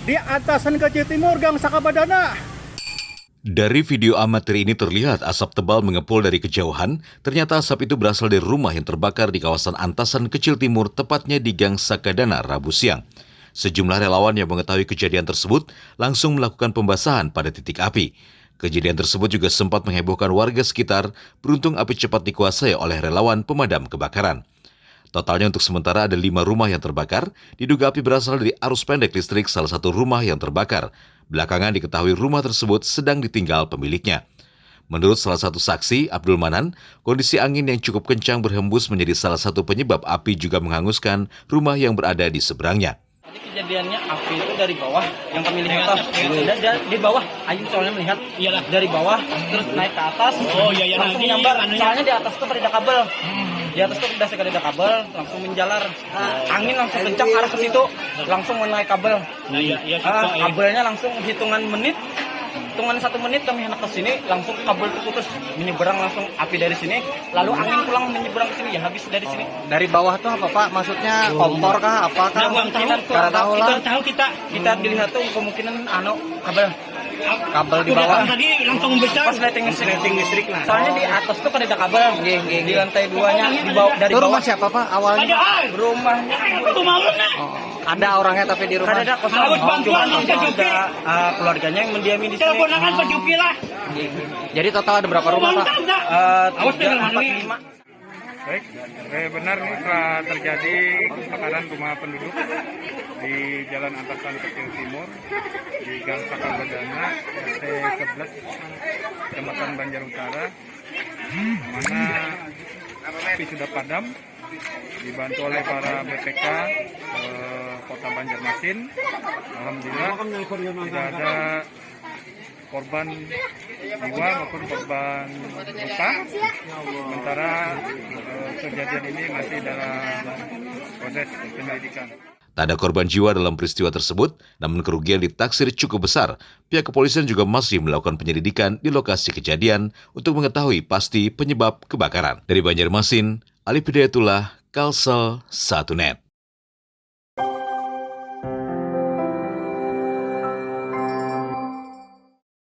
di atasan Kecil Timur Gang Sakabadana. Dari video amatir ini terlihat asap tebal mengepul dari kejauhan. Ternyata asap itu berasal dari rumah yang terbakar di kawasan Antasan Kecil Timur, tepatnya di Gang Sakadana, Rabu siang. Sejumlah relawan yang mengetahui kejadian tersebut langsung melakukan pembasahan pada titik api. Kejadian tersebut juga sempat menghebohkan warga sekitar, beruntung api cepat dikuasai oleh relawan pemadam kebakaran. Totalnya untuk sementara ada 5 rumah yang terbakar, diduga api berasal dari arus pendek listrik salah satu rumah yang terbakar. Belakangan diketahui rumah tersebut sedang ditinggal pemiliknya. Menurut salah satu saksi, Abdul Manan, kondisi angin yang cukup kencang berhembus menjadi salah satu penyebab api juga menghanguskan rumah yang berada di seberangnya. Jadi kejadiannya api itu dari bawah, yang kami lihat di bawah, Ayu soalnya melihat dari bawah, terus naik ke atas, langsung nyambar. Soalnya di atas tuh ada kabel. Di atas tuh udah sekali ada kabel, langsung menjalar. Angin langsung kencang arah ke situ, langsung menaik kabel. Kabelnya langsung hitungan 1 menit kami hendak ke sini, langsung kabel itu putus, menyeberang langsung api dari sini, lalu angin pulang menyeberang ke sini, ya habis dari sini. Dari bawah tuh apa Pak? Maksudnya kompor kah? Apakah? Kita dilihat tuh kemungkinan Kabel di bawah. Tadi langsung besar. Pas lighting listrik lah. Soalnya di atas tuh kan ada kabel. Di lantai 2-nya di bawah dari Itu bawah. rumah siapa Pak awalnya? Rumahnya. Ada orangnya tapi di rumah. Ada kosong. Cuma ada keluarganya yang mendiami di sini. Jadi total ada berapa rumah Pak? 3, 4, 5. Baik, benar nih telah terjadi kebakaran rumah penduduk di Jalan Antasan Kecil Timur di Gang Sakabadana, RT 11, Kecamatan Banjar Utara, mana api sudah padam, dibantu oleh para BPK Kota Banjarmasin. Alhamdulillah tidak ada korban jiwa maupun korban luka. Sementara kejadian ini masih dalam proses penyelidikan. Tak ada korban jiwa dalam peristiwa tersebut, namun kerugian ditaksir cukup besar. Pihak kepolisian juga masih melakukan penyelidikan di lokasi kejadian untuk mengetahui pasti penyebab kebakaran. Dari Banjarmasin, Alif Hidayatullah, Kalsel 1net.